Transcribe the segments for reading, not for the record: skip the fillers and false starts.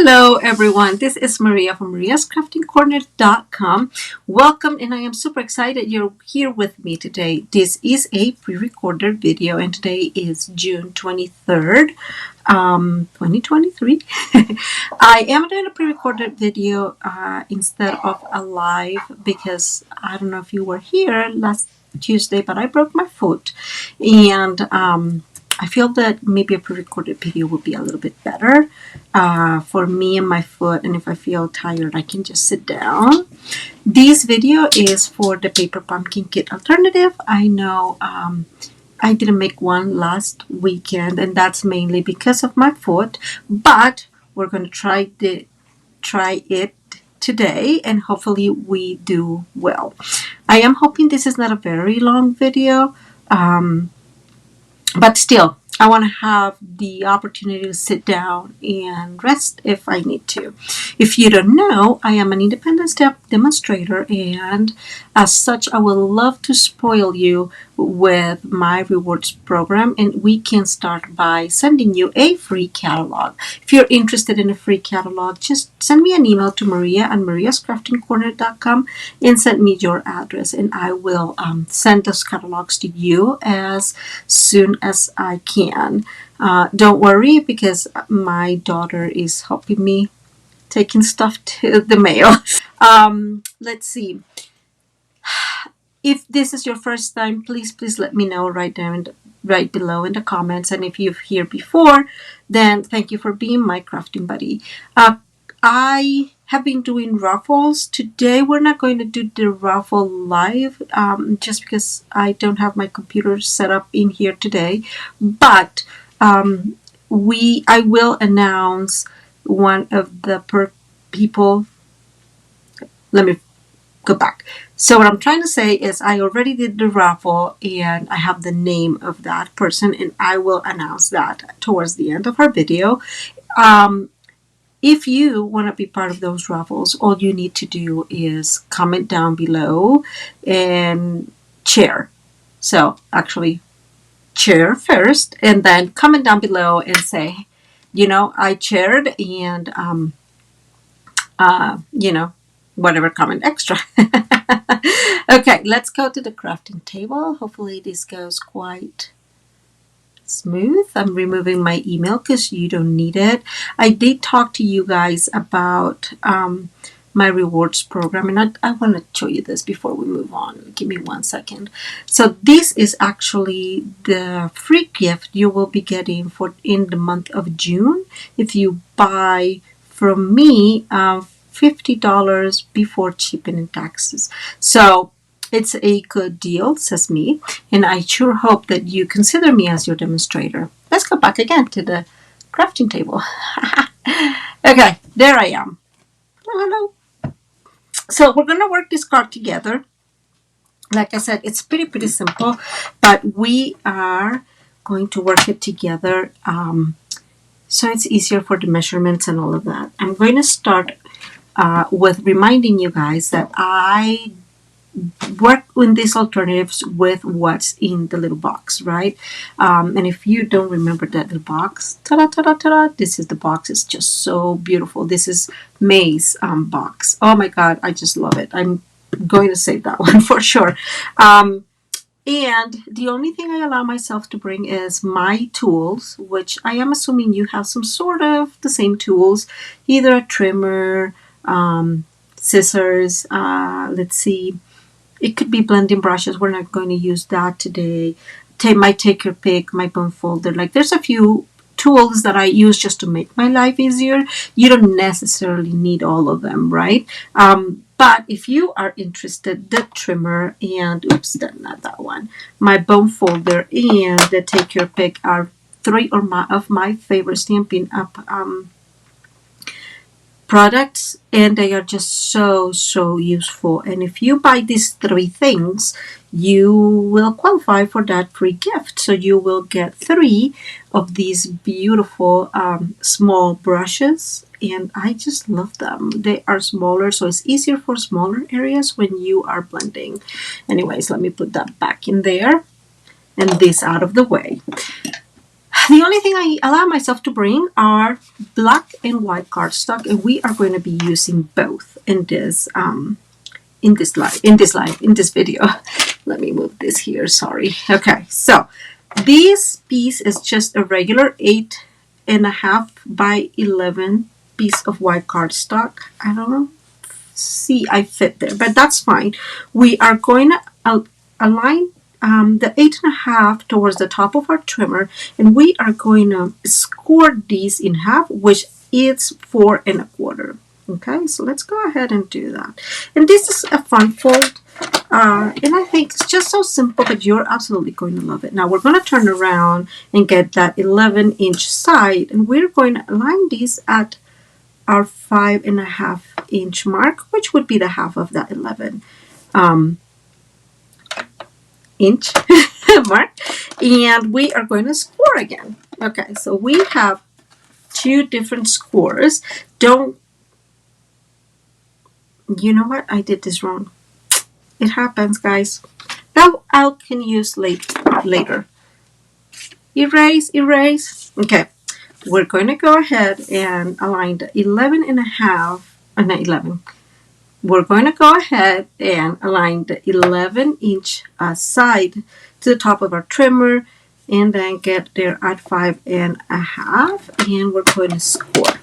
Hello everyone, this is Maria from mariascraftingcorner.com. Welcome, and I am super excited you're here with me today. This is a pre-recorded video and today is June 23rd, 2023. I am doing a pre-recorded video instead of a live because I don't know if you were here last Tuesday, but I broke my foot and I feel that maybe a pre-recorded video would be a little bit better for me and my foot, and if I feel tired I can just sit down. This video is for the paper pumpkin kit alternative. I know I didn't make one last weekend, and that's mainly because of my foot, but we're going to try it today and hopefully we do well. I am hoping this is not a very long video, but still, I want to have the opportunity to sit down and rest if I need to. If you don't know, I am an independent step demonstrator, and as such, I would love to spoil you with my rewards program, and we can start by sending you a free catalog. If you're interested in a free catalog, just send me an email to maria@mariascraftingcorner.com and send me your address, and I will send those catalogs to you as soon as I can. Don't worry, because my daughter is helping me taking stuff to the mail. Let's see. If this is your first time, please let me know right below in the comments. And if you've here before, then thank you for being my crafting buddy. I have been doing raffles. Today we're not going to do the raffle live just because I don't have my computer set up in here today. But I will announce one of the people. Let me go back. So what I'm trying to say is I already did the raffle and I have the name of that person, and I will announce that towards the end of our video. If you want to be part of those raffles, all you need to do is comment down below and share. So actually share first and then comment down below and say, you know, I shared, and you know, whatever comment extra. Okay, let's go to the crafting table. Hopefully this goes quite smooth. I'm removing my email because you don't need it. I did talk to you guys about my rewards program, and I want to show you this before we move on. Give me 1 second. So this is actually the free gift you will be getting in the month of June if you buy from me $50 before shipping and taxes. So it's a good deal, says me, and I sure hope that you consider me as your demonstrator. Let's go back again to the crafting table. Okay, there I am. Hello. So we're going to work this card together. Like I said, it's pretty simple, but we are going to work it together so it's easier for the measurements and all of that. I'm going to start with reminding you guys that I work in these alternatives with what's in the little box, right? And if you don't remember that little box, ta-da, this is the box. It's just so beautiful. This is May's box. Oh my God, I just love it. I'm going to save that one for sure. And the only thing I allow myself to bring is my tools, which I am assuming you have some sort of the same tools, either a trimmer, scissors, let's see, it could be blending brushes. We're not going to use that today. Might take your pick, my bone folder. Like, there's a few tools that I use just to make my life easier. You don't necessarily need all of them, right? But if you are interested, the trimmer and, oops, not that one, my bone folder and the take your pick are three of my favorite Stampin' Up products, and they are just so useful. And if you buy these three things, you will qualify for that free gift. So you will get 3 of these beautiful small brushes, and I just love them. They are smaller, so it's easier for smaller areas when you are blending. Anyways, let me put that back in there and this out of the way. The only thing I allow myself to bring are black and white cardstock, and we are going to be using both in this video. Let me move this here. Sorry. Okay, so this piece is just a regular 8.5 by 11 piece of white cardstock. I don't know. See, I fit there, but that's fine. We are going to align the 8.5 towards the top of our trimmer, and we are going to score these in half, which is 4.25. Okay, so let's go ahead and do that. And this is a fun fold, and I think it's just so simple, but you're absolutely going to love it. Now we're going to turn around and get that 11-inch side, and we're going to align these at our 5.5-inch mark, which would be the half of that 11 inch mark, and we are going to score again. Okay, so we have two different scores. You know what? I did this wrong. It happens, guys. That I can use later. Erase. Okay, we're going to go ahead and align the 11.5, not 11. We're going to go ahead and align the 11-inch side to the top of our trimmer, and then get there at 5.5, and we're going to score.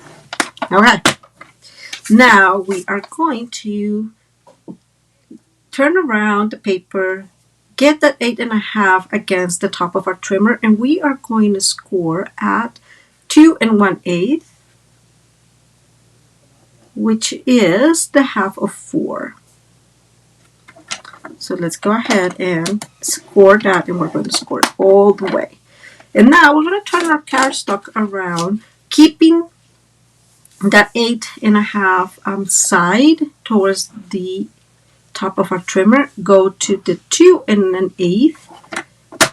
Okay. Now we are going to turn around the paper, get that 8.5 against the top of our trimmer, and we are going to score at 2 1/8, which is the half of 4. So let's go ahead and score that, and we're going to score it all the way. And now we're going to turn our cardstock around, keeping that 8.5 side towards the top of our trimmer. Go to the 2 1/8,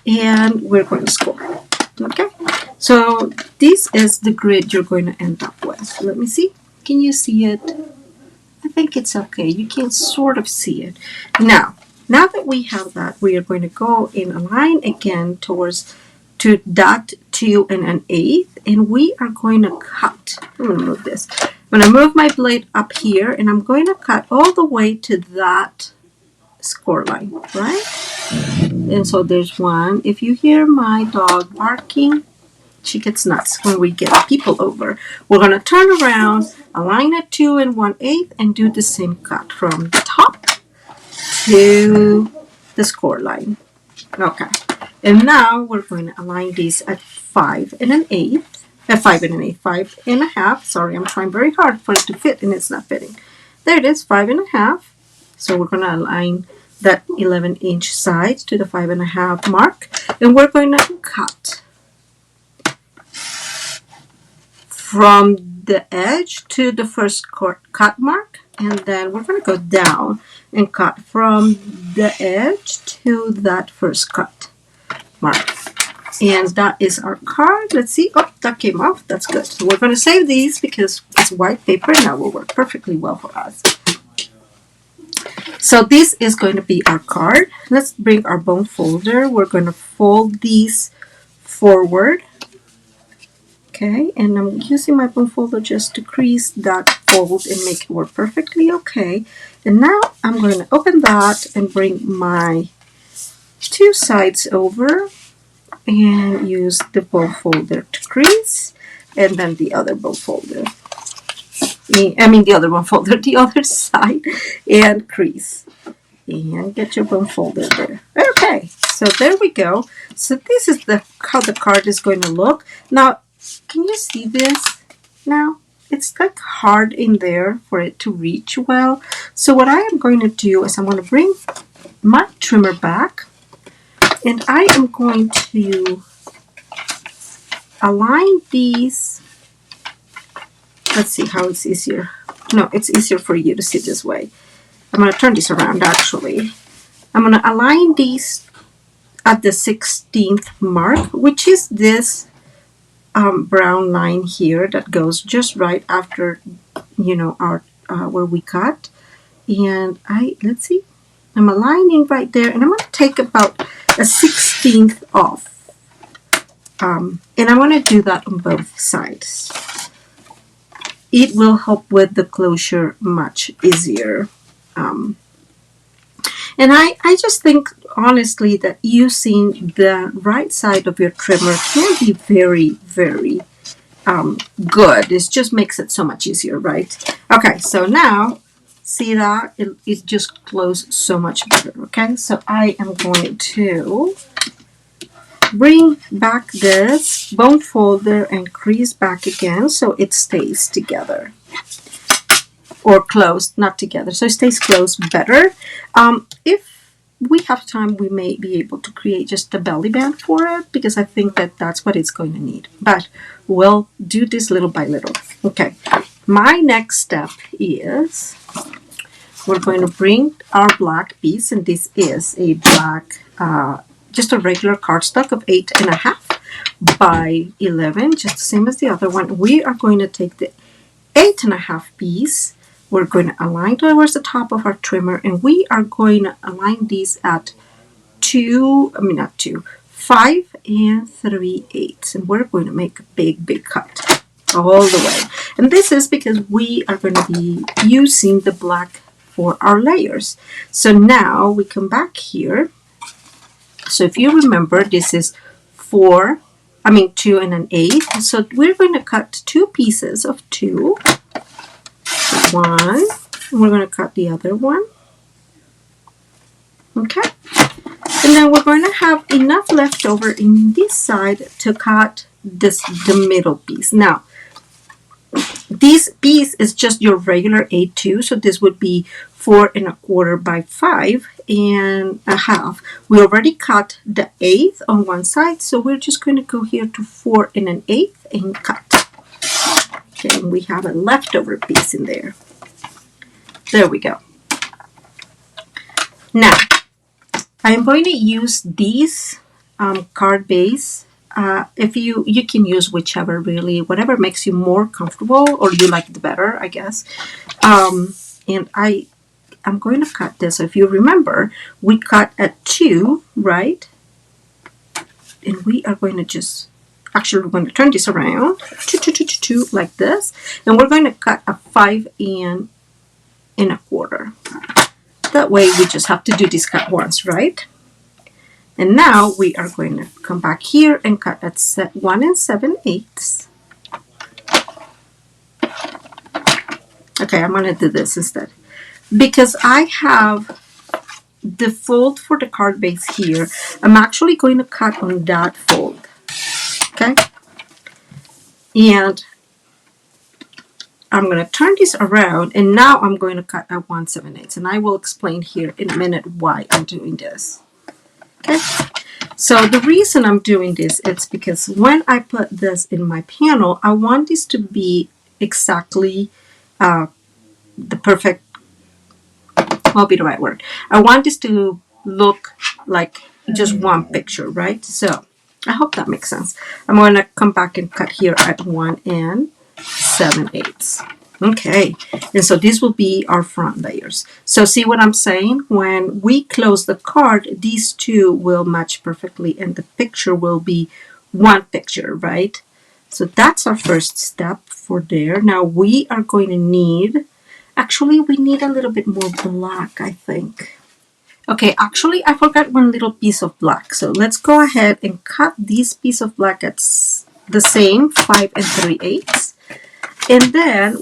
and we're going to score. Okay, so this is the grid you're going to end up with. Let me see. Can you see it? I think it's okay. You can sort of see it. Now that we have that, we are going to go and align again to that 2 1/8, and we are going to cut. I'm going to move this. I'm going to move my blade up here, and I'm going to cut all the way to that score line, right? And so there's one. If you hear my dog barking, she gets nuts when we get people over. We're going to turn around, align at 2 1/8, and do the same cut from the top to the score line. Okay. And now we're going to align these at 5 1/8. 5.5. Sorry, I'm trying very hard for it to fit, and it's not fitting. There it is, 5.5. So we're going to align that 11-inch side to the 5.5 mark, and we're going to cut from the edge to the first cut mark, and then we're going to go down and cut from the edge to that first cut mark. And that is our card. Let's see. Oh, that came off. That's good. So we're going to save these because it's white paper and that will work perfectly well for us. So this is going to be our card. Let's bring our bone folder. We're going to fold these forward. Okay, and I'm using my bone folder just to crease that fold and make it work perfectly okay. And now I'm going to open that and bring my two sides over and use the bone folder to crease, and then the other bone folder. The other side, and crease. And get your bone folder there. Okay, so there we go. So this is how the card is going to look. Now, can you see this now? It's like hard in there for it to reach well. So what I am going to do is I'm going to bring my trimmer back, and I am going to align these. Let's see how it's easier. No, it's easier for you to see this way. I'm going to turn this around actually. I'm going to align these at the 16th mark, which is this brown line here that goes just right after, our where we cut. And let's see, I'm aligning right there, and I'm going to take about a 16th off. And I want to do that on both sides. It will help with the closure much easier. And I just think, honestly, that using the right side of your trimmer can be very, very good. It just makes it so much easier, right? Okay, so now, see that? It just closed so much better, okay? So I am going to bring back this bone folder and crease back again so it stays together. Or closed, not together. So it stays closed better. If we have time, we may be able to create just a belly band for it because I think that that's what it's going to need. But we'll do this little by little. Okay, my next step is we're going to bring our black piece, and this is a black, just a regular cardstock of 8.5 by 11, just the same as the other one. We are going to take the 8.5 piece. We're going to align towards the top of our trimmer, and we are going to align these at 5 3/8, and we're going to make a big cut all the way. And this is because we are going to be using the black for our layers. So now we come back here. So if you remember, this is 2 1/8. So we're going to cut 2 pieces of 2. One, and we're going to cut the other one. Okay, and then we're going to have enough left over in this side to cut the middle piece. Now, this piece is just your regular A2, so this would be 4 1/4 by 5.5. We already cut the 1/8 on one side, so we're just going to go here to 4 1/8 and cut. Okay, and we have a leftover piece in there. There we go. Now, I'm going to use these card base. If you can use whichever, really, whatever makes you more comfortable or you like it better, I guess. And I'm going to cut this. So if you remember, we cut at 2, right? And we are going to just, actually, we're going to turn this around, 2 like this, and we're going to cut a 5 1/4. That way we just have to do this cut once, right? And now we are going to come back here and cut at 1 7/8. Okay, I'm going to do this instead. Because I have the fold for the card base here, I'm actually going to cut on that fold. Okay? And I'm going to turn this around, and now I'm going to cut at 1 7/8, and I will explain here in a minute why I'm doing this. Okay, so the reason I'm doing this is because when I put this in my panel, I want this to be exactly the perfect, what will be the right word? I want this to look like just one picture, right? So I hope that makes sense. I'm going to come back and cut here at 1 7/8. Okay, and so this will be our front layers. So see what I'm saying? When we close the card, these two will match perfectly, and the picture will be one picture, right? So that's our first step for there. Now we are going to need, actually we need a little bit more black, I think. Okay, actually I forgot one little piece of black. So let's go ahead and cut this piece of black at the same 5 3/8. And then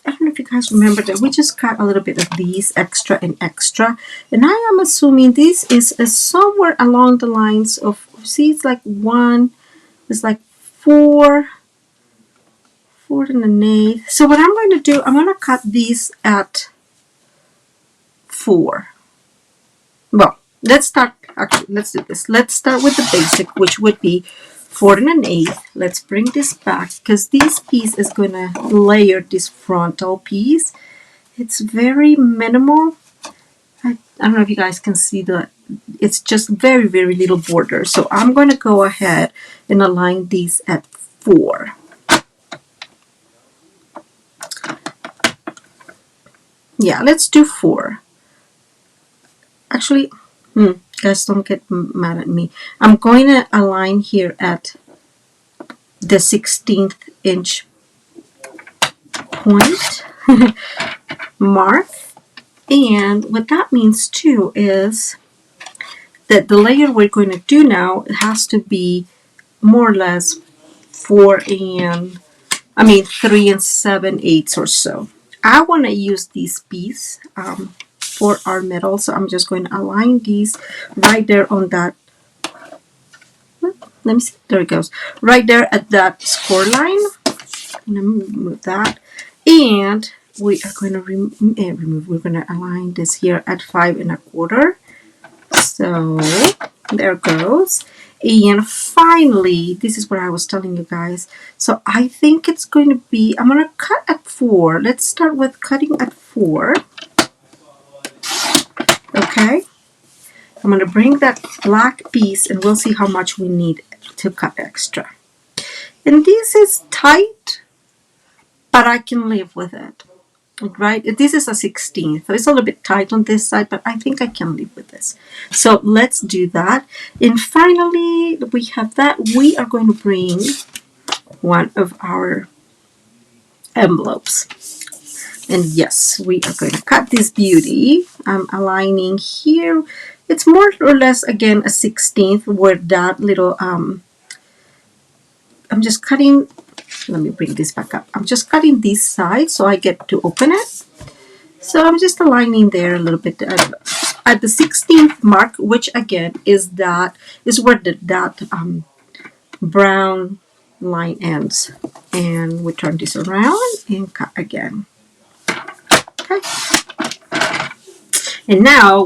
I don't know if you guys remember that we just cut a little bit of these extra and extra. And I am assuming this is somewhere along the lines of, see, it's like 1, it's like 4 1/8. So what I'm going to do, I'm going to cut these at 4. Well, let's start, actually, let's do this. Let's start with the basic, which would be 4 1/8. Let's bring this back because this piece is going to layer this frontal piece. It's very minimal. I don't know if you guys can see it's just very, very little border. So I'm going to go ahead and align these at 4. Yeah, let's do 4. Actually, guys, don't get mad at me. I'm going to align here at the 16th inch point mark. And what that means too is that the layer we're going to do now has to be more or less 3 7/8 or so. I want to use these pieces for our middle, so I'm just going to align these right there on that. Let me see. There it goes. Right there at that score line. I'm going to move that. And we are going to remove. We're going to align this here at 5 1/4. So there goes. And finally, this is what I was telling you guys. So I think it's going to be, I'm going to cut at 4. Let's start with cutting at 4. Okay. I'm going to bring that black piece and we'll see how much we need to cut extra. And this is tight, but I can live with it. Right? This is a 16th, so it's a little bit tight on this side, but I think I can live with this. So let's do that. And finally, we have that. We are going to bring one of our envelopes. And yes, we are going to cut this beauty. I'm aligning here. It's more or less, again, a 16th where that little, I'm just cutting. Let me bring this back up. I'm just cutting this side so I get to open it. So I'm just aligning there a little bit at the 16th mark, which again is where that brown line ends. And we turn this around and cut again. Okay. And now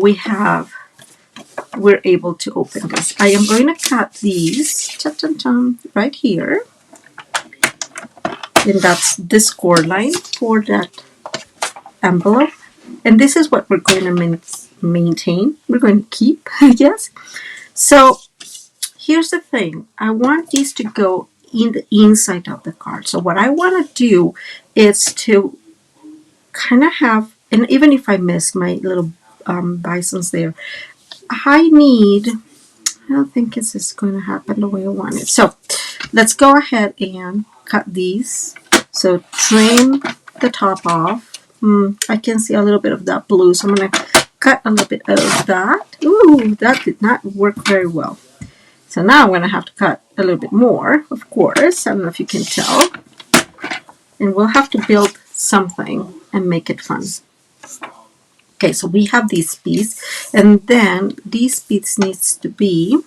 we're able to open this. I am going to cut these right here. And that's the score line for that envelope. And this is what we're going to maintain. We're going to keep, yes. So here's the thing. I want these to go in the inside of the card. So what I want to do is to kind of have, and even if I miss my little bisons there, I don't think this is going to happen the way I want it. So let's go ahead and cut these. So trim the top off. I can see a little bit of that blue, so I'm going to cut a little bit of that. Ooh, that did not work very well. So now I'm going to have to cut a little bit more, of course. I don't know if you can tell. And we'll have to build something and make it fun. Okay, so we have this piece, and then this piece needs to be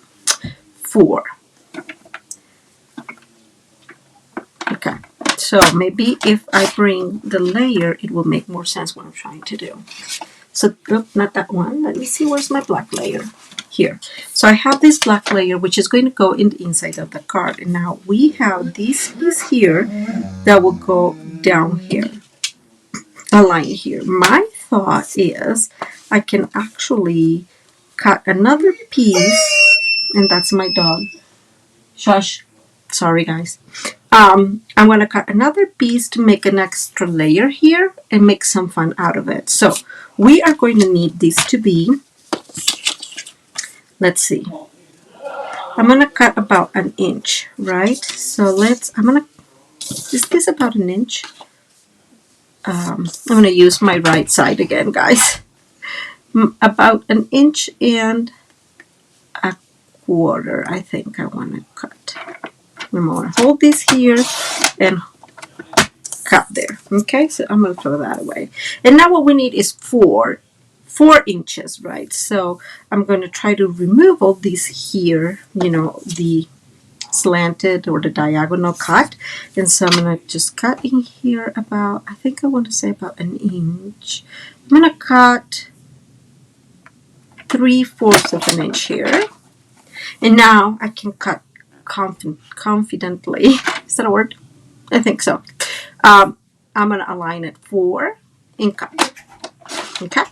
4. Okay, so maybe if I bring the layer, it will make more sense what I'm trying to do. So, not that one. Let me see, where's my black layer? Here. So I have this black layer, which is going to go in the inside of the card. And now we have this piece here that will go down here. A line here. My thought is I can actually cut another piece, and that's my dog. Shush. Sorry, guys. I'm going to cut another piece to make an extra layer here and make some fun out of it. So we are going to need this to be, let's see, I'm going to cut about 1 inch, right? So is this about 1 inch? I'm going to use my right side again, guys. About 1 inch and 1/4, I think I want to cut. I'm going to hold this here and cut there. Okay, so I'm going to throw that away. And now what we need is 4 inches, right? So I'm going to try to remove all these here, the slanted or the diagonal cut. And so I'm going to just cut in here about, I think I want to say about 1 inch. I'm going to cut 3/4 of an inch here. And now I can cut confidently. Is that a word? I think so. I'm going to align it 4 and cut. Okay?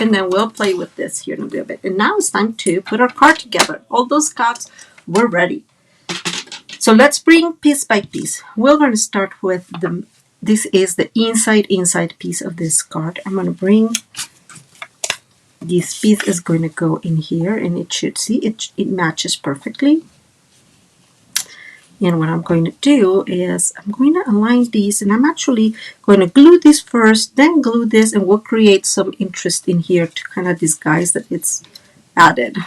And then we'll play with this here in a little bit. And now it's time to put our card together. All those cuts, we're ready. So let's bring piece by piece. We're going to start with this is the inside piece of this card. I'm going to bring, this piece is going to go in here, and it should see, it matches perfectly. And what I'm going to do is I'm going to align these, and I'm actually going to glue this first, then glue this, and we'll create some interest in here to kind of disguise that it's added.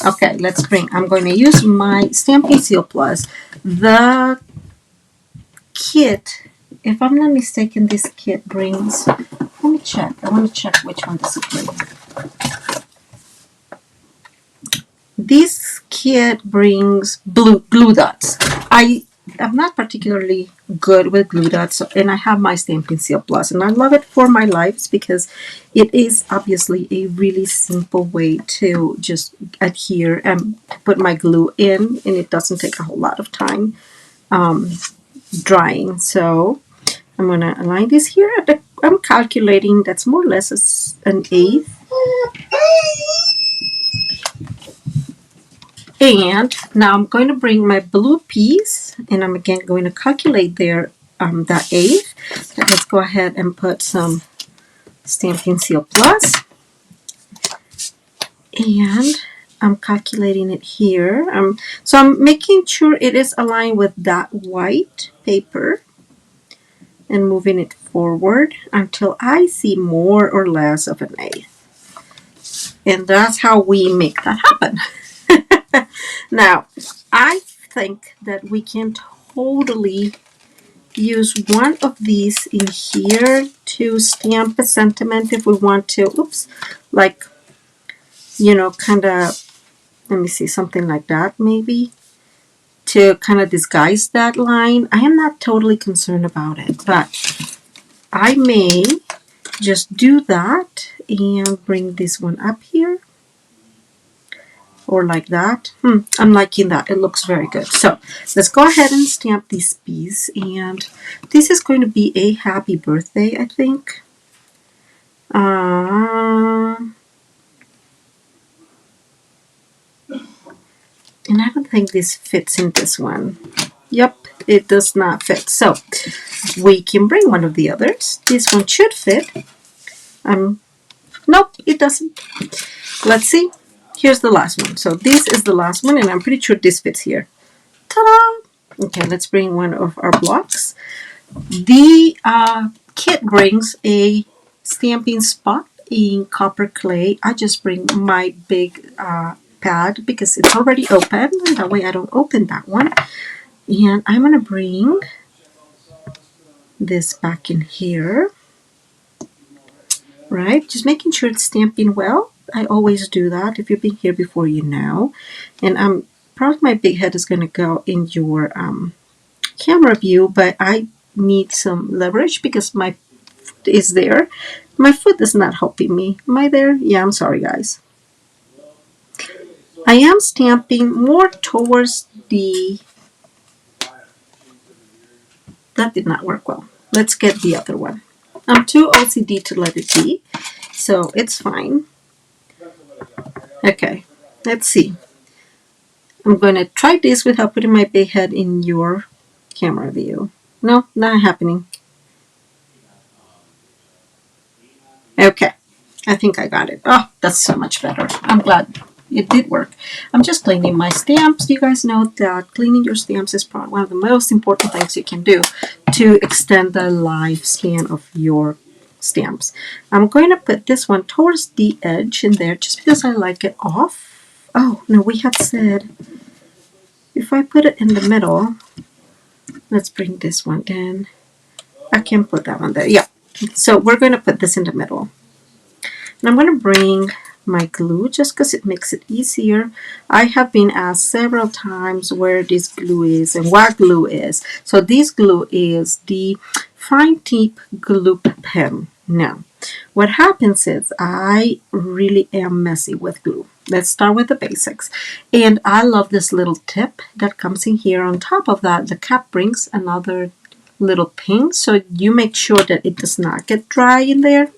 Okay, let's bring, I'm going to use my Stampin' Seal Plus. The kit, if I'm not mistaken, this kit brings, let me check. I want to check which one this is. This kit brings glue dots. I'm not particularly good with glue dots, and I have my Stampin' Seal Plus, and I love it for my lives because it is obviously a really simple way to just adhere and put my glue in, and it doesn't take a whole lot of time drying. So I'm going to align this here. I'm calculating that's more or less an eighth. And now I'm going to bring my blue piece, and I'm again going to calculate there that eighth. Let's go ahead and put some Stampin' Seal Plus. And I'm calculating it here. So I'm making sure it is aligned with that white paper and moving it forward until I see more or less of an eighth. And that's how we make that happen. Now, I think that we can totally use one of these in here to stamp a sentiment if we want to. Oops, like, you know, kind of, let me see, something like that maybe, to kind of disguise that line. I am not totally concerned about it, but I may just do that and bring this one up here. Or like that. I'm liking that. It looks very good. So let's go ahead and stamp this piece. And this is going to be a happy birthday, I think. And I don't think this fits in this one. Yep, it does not fit. So we can bring one of the others. This one should fit. Nope, it doesn't. Let's see. Here's the last one. So this is the last one, and I'm pretty sure this fits here. Ta-da! Okay, let's bring one of our blocks. The kit brings a stamping spot in copper clay. I just bring my big pad because it's already open, and that way I don't open that one. And I'm going to bring this back in here. Right? Just making sure it's stamping well. I always do that. If you've been here before, you know. And probably my big head is going to go in your camera view, but I need some leverage because my foot is there. My foot is not helping me. Am I there? Yeah, I'm sorry, guys. I am stamping more towards the... That did not work well. Let's get the other one. I'm too OCD to let it be, so it's fine. Okay, let's see. I'm going to try this without putting my big head in your camera view. No, not happening. Okay, I think I got it. Oh, that's so much better. I'm glad it did work. I'm just cleaning my stamps. You guys know that cleaning your stamps is probably one of the most important things you can do to extend the lifespan of your stamps. I'm going to put this one towards the edge in there just because I like it off. Oh, no, we had said if I put it in the middle, let's bring this one in. I can put that one there. Yeah. So we're going to put this in the middle. And I'm going to bring my glue just because it makes it easier. I have been asked several times where this glue is and what glue is. So this glue is the fine tip glue pen. Now, what happens is I really am messy with glue. Let's start with the basics. And I love this little tip that comes in here. On top of that, the cap brings another little pin, so you make sure that it does not get dry in there.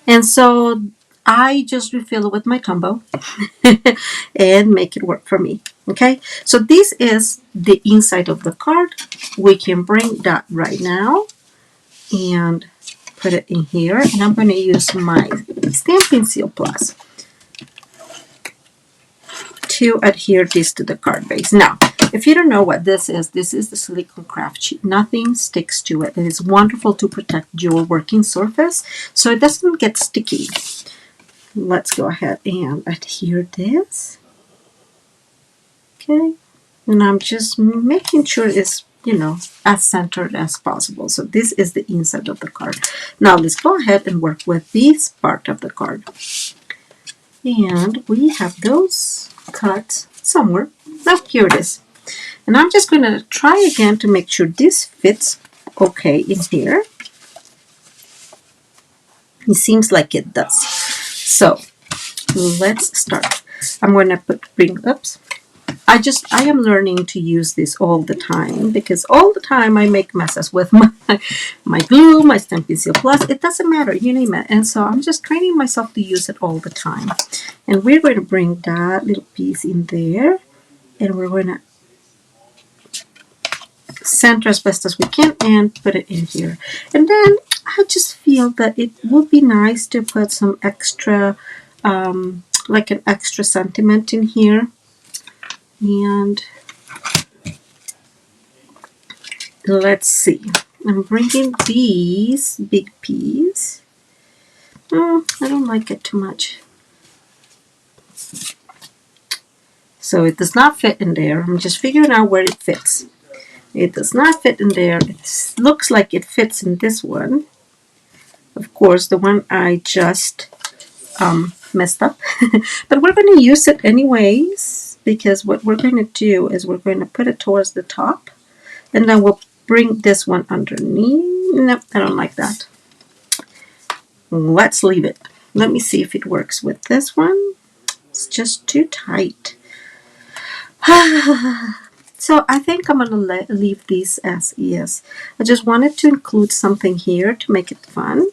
And so I just refill it with my combo and make it work for me. Okay, so this is the inside of the card. We can bring that right now and put it in here. And I'm going to use my Stampin' Seal Plus to adhere this to the card base. Now, If you don't know what this is the silicone craft sheet. Nothing sticks to it. It is wonderful to protect your working surface so it doesn't get sticky. Let's go ahead and adhere this. Okay, and I'm just making sure it's, you know, as centered as possible. So this is the inside of the card. Now let's go ahead and work with this part of the card. And we have those cut somewhere. Now here it is. And I'm just going to try again to make sure this fits okay in here. It seems like it does. So let's start. I'm going to oops. I am learning to use this all the time because all the time I make messes with my glue, my Stampin' Seal Plus. It doesn't matter, you name it. And so I'm just training myself to use it all the time. And we're going to bring that little piece in there, and we're going to center as best as we can and put it in here. And then I just feel that it would be nice to put some extra, like an extra sentiment in here. And let's see, I'm bringing these big piece. I don't like it too much. So it does not fit in there. I'm just figuring out where it fits. It does not fit in there. It looks like it fits in this one. Of course, the one I just messed up. But we're going to use it anyways, because what we're going to do is we're going to put it towards the top, and then we'll bring this one underneath. Nope, I don't like that. Let's leave it. Let me see if it works with this one. It's just too tight. So I think I'm going to leave these as is. I just wanted to include something here to make it fun.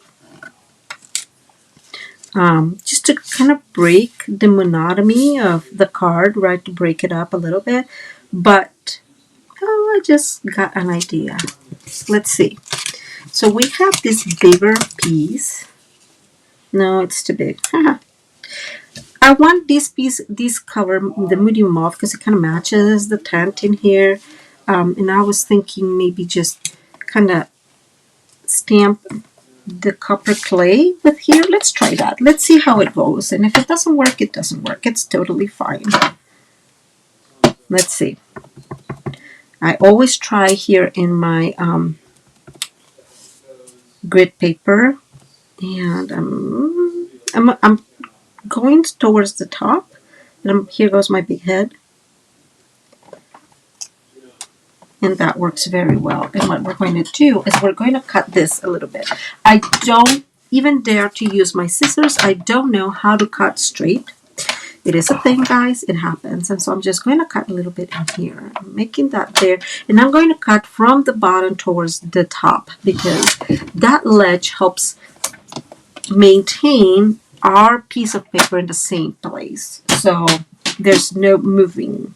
Just to kind of break the monotony of the card, right? To break it up a little bit. But, I just got an idea. Let's see. So we have this bigger piece. No, it's too big. I want this piece, this cover, the medium mauve, because it kind of matches the tent in here. And I was thinking maybe just kind of stamp the copper clay with here. Let's try that. Let's see how it goes. And if it doesn't work, it doesn't work. It's totally fine. Let's see. I always try here in my grid paper, and I'm going towards the top, and here goes my big head, and that works very well. And what we're going to do is we're going to cut this a little bit. I don't even dare to use my scissors. I don't know how to cut straight. It is a thing, guys. It happens. And so I'm just going to cut a little bit in here. I'm making that there. And I'm going to cut from the bottom towards the top, because that ledge helps maintain our piece of paper in the same place. So there's no moving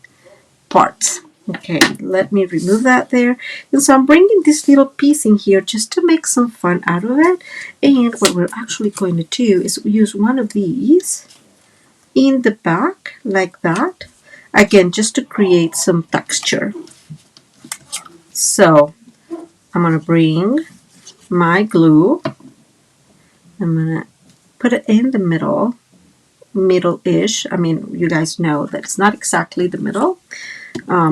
parts. Okay, let me remove that there. And so I'm bringing this little piece in here just to make some fun out of it. And what we're actually going to do is use one of these in the back like that, again, just to create some texture. So I'm going to bring my glue. I'm going to put it in the middle-ish. I mean, you guys know that it's not exactly the middle,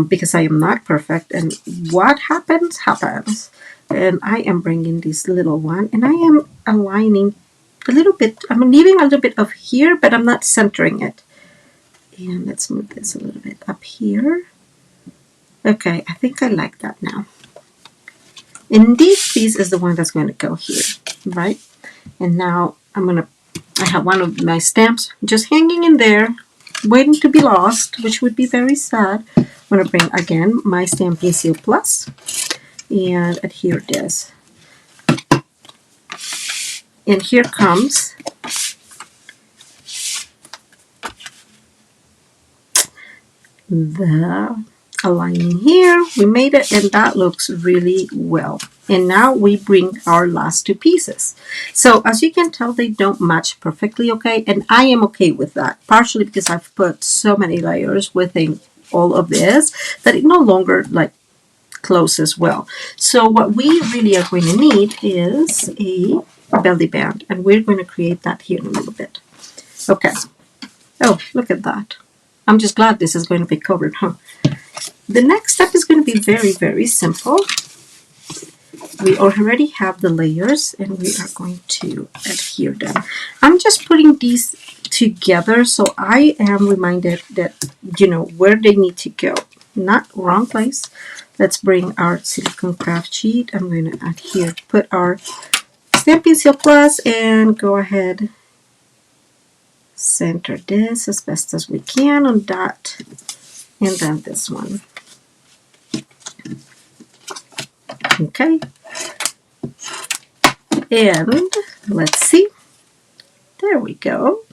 because I am not perfect, and what happens happens. And I am bringing this little one, and I am aligning a little bit. I'm leaving a little bit of here, but I'm not centering it. And let's move this a little bit up here. Okay, I think I like that now. And this piece is the one that's going to go here, right? And now I have one of my stamps just hanging in there, waiting to be lost, which would be very sad. I'm going to bring, again, my Stampin' Seal Plus and adhere this. And here comes the aligning here. We made it, and that looks really well. And now we bring our last two pieces. So as you can tell, they don't match perfectly, okay? And I am okay with that, partially because I've put so many layers within all of this, that it no longer like closes well. So what we really are going to need is a belly band, and we're going to create that here in a little bit. Okay. Oh, look at that. I'm just glad this is going to be covered, huh? The next step is going to be very, very simple. We already have the layers, and we are going to adhere them. I'm just putting these together so I am reminded that, you know, where they need to go. Not wrong place. Let's bring our silicone craft sheet. I'm going to adhere, put our Stampin' Seal Plus, and go ahead, center this as best as we can on that, and then this one. Okay. And let's see. There we go.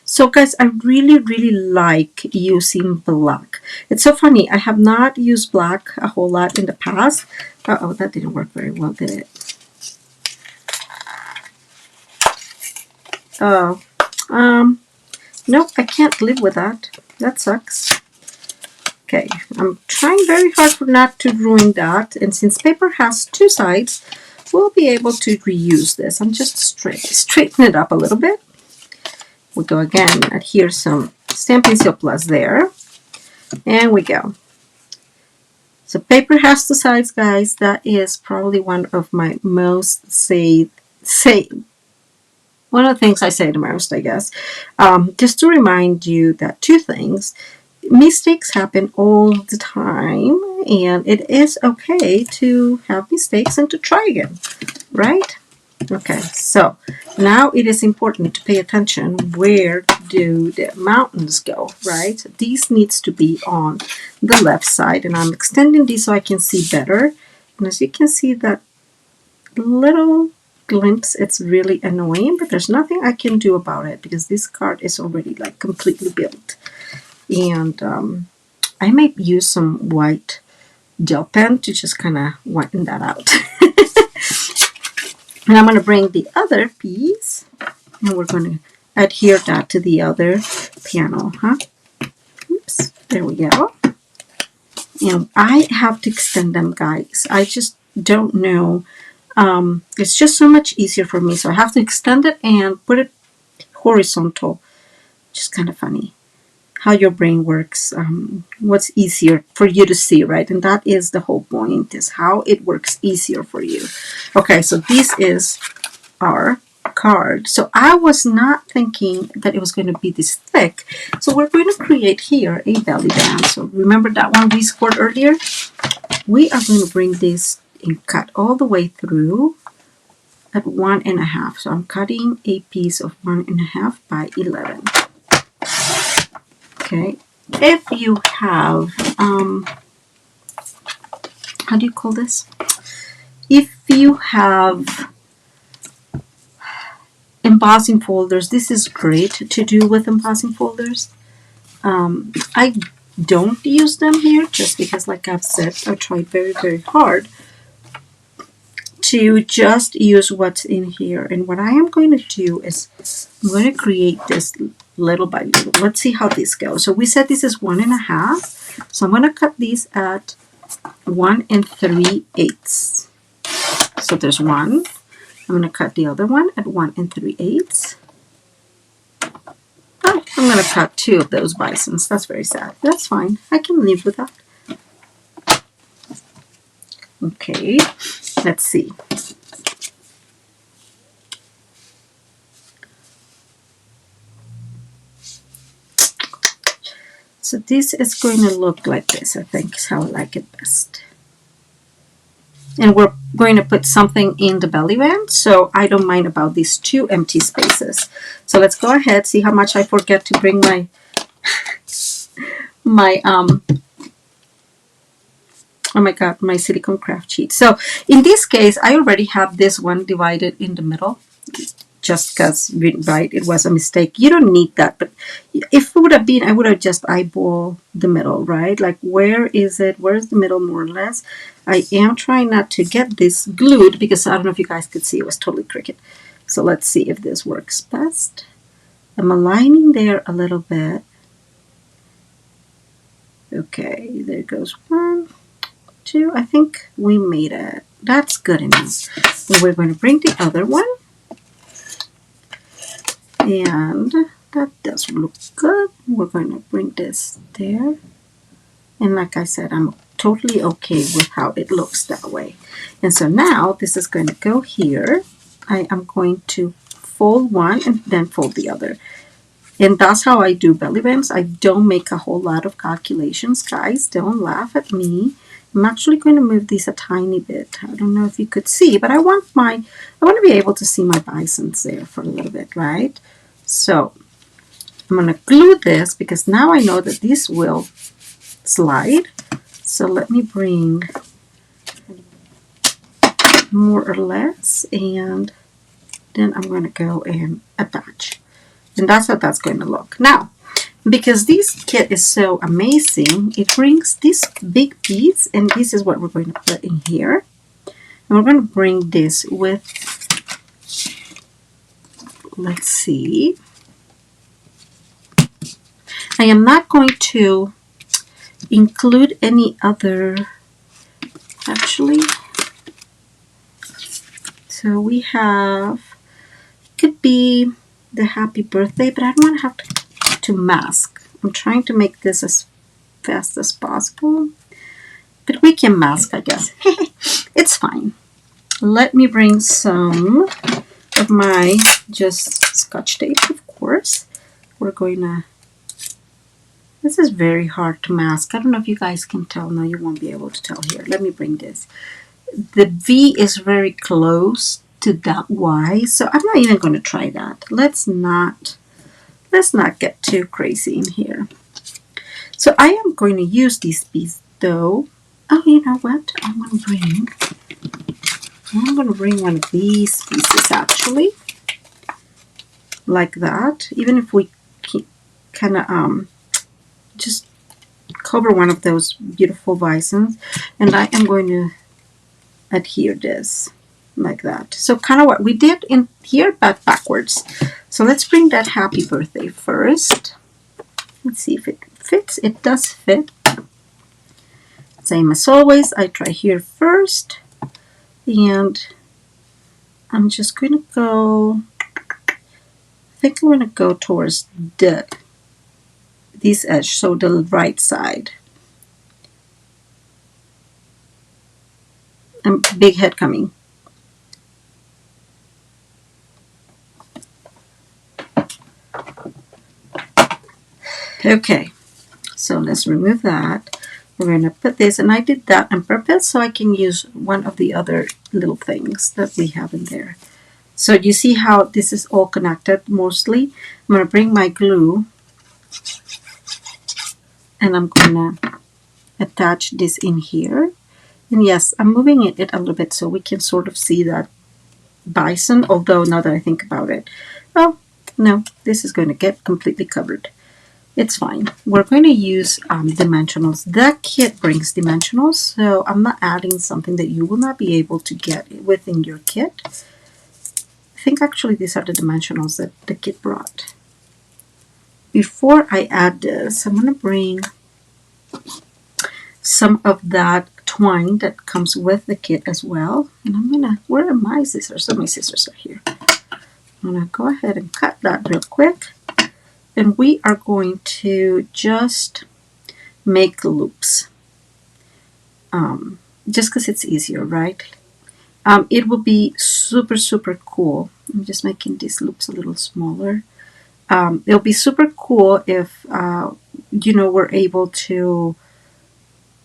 So guys, I really, really like using black. It's so funny. I have not used black a whole lot in the past. Uh-oh, that didn't work very well, did it? Oh, nope, I can't live with that. That sucks. Okay, I'm trying very hard for not to ruin that. And since paper has two sides, we'll be able to reuse this. I'm just straighten it up a little bit. We go again, adhere some Stampin' Seal Plus there. And we go. So paper has two sides, guys. That is probably one of my most one of the things I say the most, I guess. Just to remind you that two things. Mistakes happen all the time, and it is okay to have mistakes and to try again, right? Okay, so now it is important to pay attention. Where do the mountains go, right? These needs to be on the left side, and I'm extending these so I can see better. And as you can see, that little glimpse, it's really annoying, but there's nothing I can do about it because this card is already like completely built. And I might use some white gel pen to just kind of whiten that out. And I'm going to bring the other piece, and we're going to adhere that to the other panel, huh? Oops, there we go. And I have to extend them, guys. I just don't know. It's just so much easier for me. So I have to extend it and put it horizontal. Just kind of funny how your brain works, what's easier for you to see, right? And that is the whole point, is how it works easier for you. Okay, so this is our card. So I was not thinking that it was going to be this thick. So we're going to create here a belly band. So remember that one we scored earlier? We are going to bring this and cut all the way through at 1.5. So I'm cutting a piece of 1.5 by 11. Okay, if you have, how do you call this? If you have embossing folders, this is great to do with embossing folders. I don't use them here just because, like I've said, I tried very, very hard to just use what's in here. And what I am going to do is I'm going to create this little by little. Let's see how this goes. So we said this is 1.5. So I'm going to cut these at 1 3/8. So there's one. I'm going to cut the other one at 1 3/8. Oh, I'm going to cut 2 of those bisons. That's very sad. That's fine. I can live with that. Okay, let's see. So this is going to look like this, I think is how I like it best. And we're going to put something in the belly band, so I don't mind about these 2 empty spaces. So let's go ahead, see how much I forget to bring my oh my god, my silicone craft sheet. So in this case, I already have this one divided in the middle, just because, right, it was a mistake. You don't need that, but if it would have been, I would have just eyeballed the middle, right? Like, where is it? Where's the middle, more or less? I am trying not to get this glued because I don't know if you guys could see, it was totally crooked. So let's see if this works best. I'm aligning there a little bit. Okay, there goes 1, 2. I think we made it. That's good enough. And we're going to bring the other one. And that does look good. We're going to bring this there. And like I said, I'm totally okay with how it looks that way. And so now this is going to go here. I am going to fold one and then fold the other. And that's how I do belly bands. I don't make a whole lot of calculations, guys. Don't laugh at me. I'm actually going to move these a tiny bit. I don't know if you could see, but I want to be able to see my bisons there for a little bit, right? So I'm going to glue this because now I know that this will slide. So let me bring more or less, and then I'm going to go and attach. And that's how that's going to look. Now, because this kit is so amazing, it brings this big piece, and this is what we're going to put in here. And we're going to bring this with, let's see. I am not going to include any other, actually. So we have, could be the happy birthday, but I don't want to have to mask. I'm trying to make this as fast as possible, but we can mask, I guess. It's fine. Let me bring some of my just scotch tape, of course. We're going to, this is very hard to mask. I don't know if you guys can tell. No, you won't be able to tell here. Let me bring this. The V is very close to that Y, so I'm not even going to try that. Let's not get too crazy in here. So I am going to use this piece though. Oh, you know what? I'm going to bring one of these pieces actually, like that. Even if we kind of just cover one of those beautiful bisons, and I am going to adhere this like that. So kind of what we did in here, but backwards. So let's bring that happy birthday first. Let's see if it fits. It does fit. Same as always, I try here first, and I'm just going to go, I think I'm going to go towards this edge, so the right side. And big head coming. Okay, so let's remove that. We're going to put this, and I did that on purpose so I can use one of the other little things that we have in there. So you see how this is all connected mostly. I'm going to bring my glue, and I'm going to attach this in here. And yes, I'm moving it a little bit so we can sort of see that bison, although now that I think about it, oh, no, this is going to get completely covered. It's fine. We're going to use dimensionals. That kit brings dimensionals, so I'm not adding something that you will not be able to get within your kit. I think actually these are the dimensionals that the kit brought. Before I add this, I'm going to bring some of that twine that comes with the kit as well. And I'm going to, where are my scissors? Oh, my scissors are here. I'm going to go ahead and cut that real quick. And we are going to just make loops. Just because it's easier, right? It will be super, super cool. I'm just making these loops a little smaller. It'll be super cool if, you know, we're able to,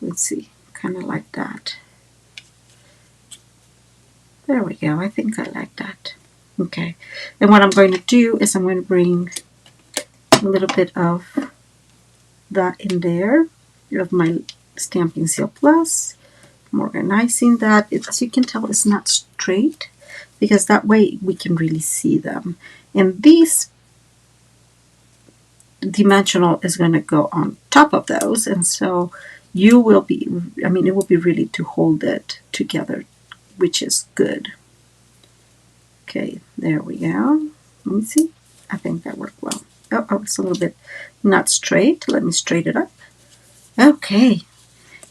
let's see, kind of like that. There we go. I think I like that. Okay. And what I'm going to do is I'm going to bring a little bit of that in there, of my Stampin' Seal Plus. I'm organizing that. As you can tell, it's not straight because that way we can really see them. And this dimensional is going to go on top of those, and so you will be, I mean, it will be really to hold it together, which is good. Okay, there we go. Let me see. I think that worked well. Oh, it's a little bit not straight. Let me straighten it up. Okay.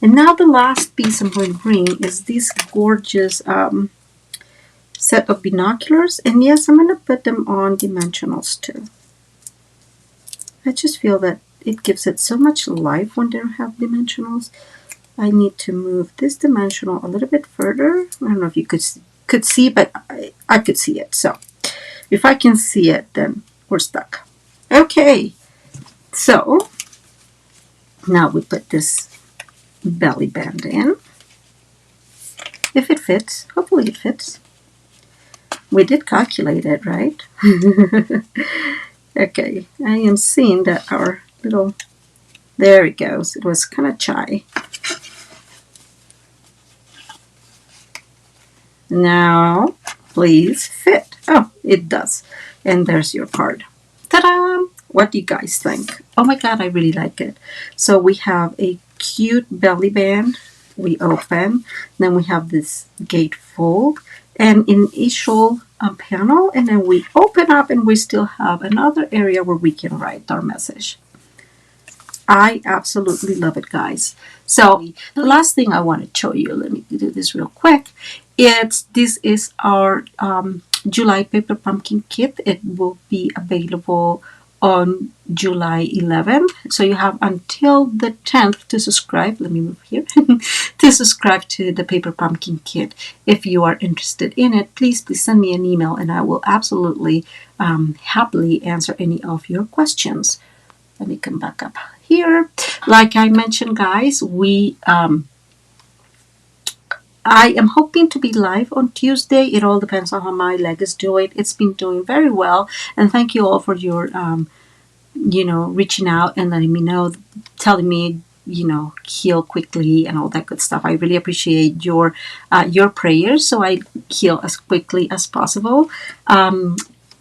And now the last piece I'm going to bring is this gorgeous set of binoculars. And yes, I'm going to put them on dimensionals too. I just feel that it gives it so much life when they have dimensionals. I need to move this dimensional a little bit further. I don't know if you could see, but I could see it. So if I can see it, then we're stuck. Okay, so now we put this belly band in. If it fits, hopefully it fits. We did calculate it, right? Okay, I am seeing that our little, there it goes. It was kind of shy. Now, please fit. Oh, it does. And there's your card. Ta-da! What do you guys think? Oh my God, I really like it. So we have a cute belly band. We open. Then we have this gatefold and initial panel. And then we open up and we still have another area where we can write our message. I absolutely love it, guys. So the last thing I want to show you, let me do this real quick. This is our July paper pumpkin kit. It will be available on July 11th. So you have until the 10th to subscribe. Let me move here. To subscribe to the paper pumpkin kit. If you are interested in it, please send me an email and I will absolutely happily answer any of your questions. Let me come back up here. Like I mentioned, guys, I am hoping to be live on Tuesday. It all depends on how my leg is doing. It's been doing very well. And thank you all for your, reaching out and letting me know, telling me, heal quickly and all that good stuff. I really appreciate your prayers so I heal as quickly as possible.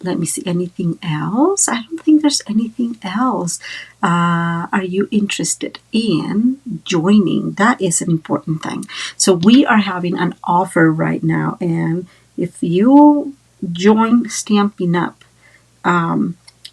Let me see, anything else? I don't think there's anything else. Are you interested in joining? That is an important thing. So we are having an offer right now. And if you join Stampin' Up,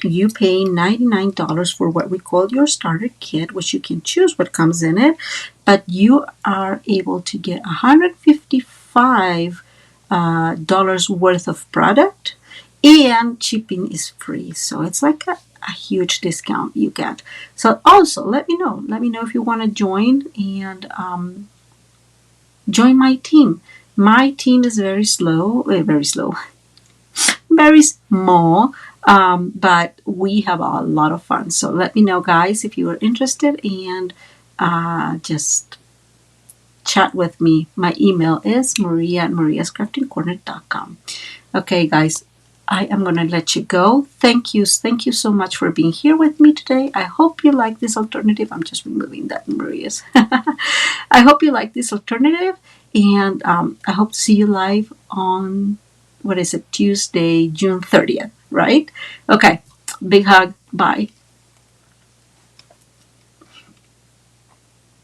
you pay $99 for what we call your starter kit, which you can choose what comes in it. But you are able to get $155 worth of product. And shipping is free. So it's like a huge discount you get. So also let me know. Let me know if you want to join and join my team. My team is very small, but we have a lot of fun. So let me know, guys, if you are interested and just chat with me. My email is maria@mariascraftingcorner.com. Okay, guys. I am going to let you go. Thank you so much for being here with me today. I hope you like this alternative. I'm just removing that Maria's. I hope you like this alternative, and I hope to see you live on, Tuesday, June 30th, right? Okay, big hug. Bye.